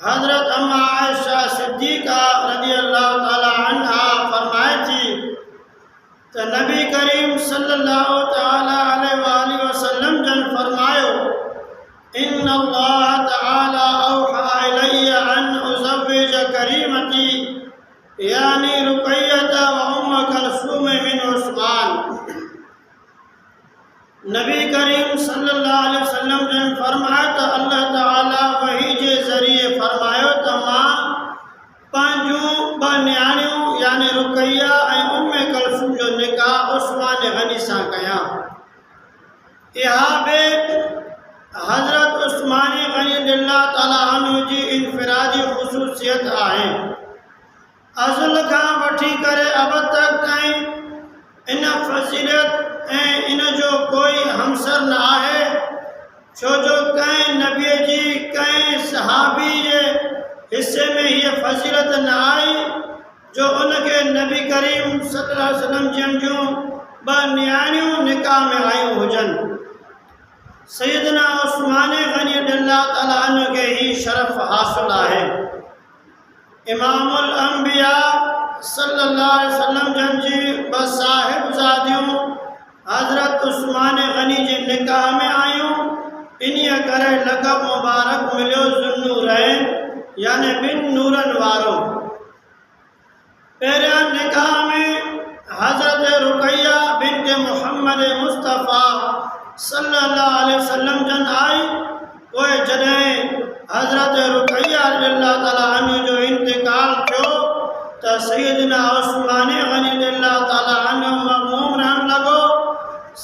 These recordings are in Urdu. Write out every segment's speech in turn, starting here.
حضرت اما عائشہ صدیقہ رضی اللہ تعالی عنہ فرمائے تھی تو نبی کریم صلی اللہ تعالی علیہ وآلہ وسلم جن فرمایو ان اللہ تعالی اوحى الی ان ازوج کریمتی یعنی رقیہ و کلثوم من عثمان۔ نبی کریم صلی اللہ علیہ وسلم جن فرمایا تو اللہ تعالی وحی کے ذریعے فرمایو تو ماں پانچوں بنیانیوں یعنی رقیہ کلثوم جو نکاح عثمان غنی سا کیا۔ یہاں بے حضرت عثمان غنی رضی اللہ تعالی عنہ جی انفرادی خصوصیت آئے۔ ازل کا وٹھی کرے اب تک تائیں ان فضیلت ان جو کوئی ہمسر نہ آئے چھو جو کہیں نبی جی کہیں صحابی یہ حصے میں یہ فضیلت نہ آئی جو ان کے نبی کریم صلی اللہ علیہ وسلم جمجوں بنیانیوں نکاح میں آئیں ہو جن۔ سیدنا عثمان غنی رضی اللہ تعالیٰ عنہ کے ہی شرف حاصل ہے۔ امام الانبیاء صلی اللہ علیہ وسلم جن جی بصاحب زادیوں حضرت عثمان غنی جی نکاح میں آئیوں انہی کرے لقب مبارک ملیو ذوالنورین یعنی بن نورن وارو۔ پہلے نکاح میں حضرت رقیہ بنت محمد مصطفیٰ صلی اللہ علیہ وسلم جن آئی کوئی جدہیں حضرت رقیہ رضی اللہ تعالیٰ عنہ جو انتقال کیوں تو سیدنا عثمان غنی رضی اللہ تعالیٰ عنہ مغموم رہن لگو۔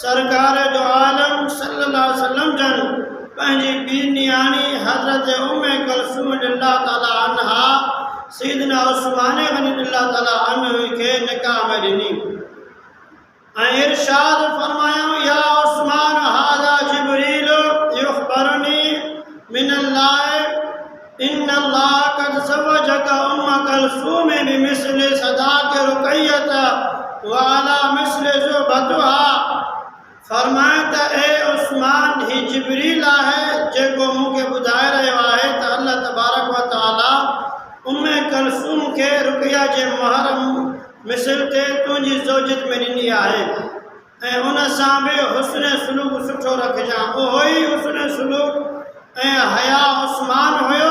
سرکار دو عالم صلی اللہ علیہ وسلم جن پہنجی بینیانی حضرت کلثوم رضی اللہ تعالیٰ عنہ سیدنا عثمان غنی رضی اللہ تعالیٰ عنہ کے نکاح میں دینی۔ ارشاد فرمایا یا عثمان ھذا جبریل یخبرنی من اللہ ان اللہ قد زوجک کلثوم بمثل صداق رقیۃ وعلی مثل زوبتها۔ فرمایا اے عثمان ہی جبریل ہے جے کو منہ کے بدائے رہے ہے تو اللہ تبارک و تعالی کلثوم کے رقیہ جے محرم مثل تے تنجی زوجت میں نہیں آئے ان سامنے حسن سلوک سٹھو رکھ جا وہی حسن سلوک حیا عثمان ہوئے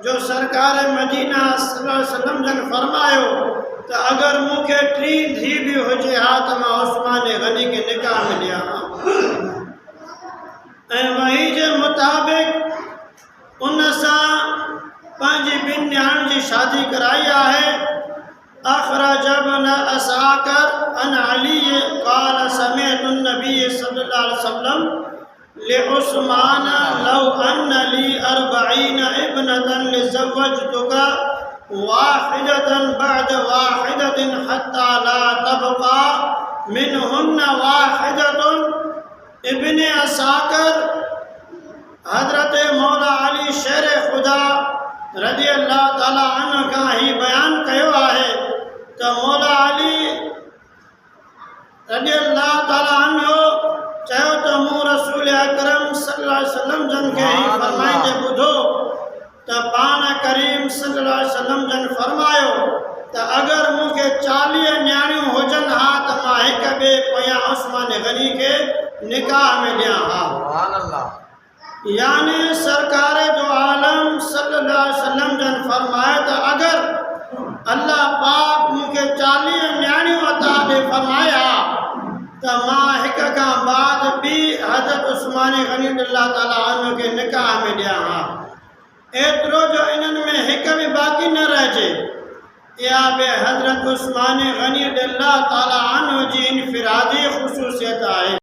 جو سرکار مدینہ صلی اللہ علیہ وسلم جن فرمایو تو اگر منہ کے ٹری دھی بھی ہو جائے ہاتھ میں عثمان غنی کے نکاح میں لیا وہی کے مطابق ان سا پانچ بن نیان جی شادی کرائی ہے۔ اخرج ابن اساکر ان علی قال سمعت النبی صلی اللہ علیہ وسلم لعثمان لو ان لی 40 ابنة لزوجتك واحدة بعد واحدة حتى لا تبقى منهن واحدة۔ ابن اساکر حضرت مولا علی شیر خدا رضی اللہ تعالیٰ عنہ کا ہی بیان کیوں ہے تو مولا علی رضی اللہ تعالیٰ عنہ چاہو تو مو رسول اکرم صلی اللہ علیہ وسلم جن کے ہی فرمائیں جے بدھو تو پانا کریم صلی اللہ علیہ وسلم جن فرمایو تو اگر مو کے 40 نیانیوں ہو جن ہاں تو ماہی کبھی پیا عثمان غنی کے نکاح میں لیا ہاں۔ یعنی سرکار دو عالم صلی اللہ علیہ وسلم جن فرمائے تو اگر اللہ پاک مو کے 40 نیانیوں عطا دے فرمایا تو ماہک کا بعد بھی حضرت عثمان غنی رضی اللہ تعالیٰ عنہ کے نکاح میں لیا ہاں۔ اترو جو انہوں میں حکم باقی نہ رہ جے یا بے حضرت عثمان غنی رضی اللہ تعالیٰ عنہ جی انفرادی خصوصیت آئے۔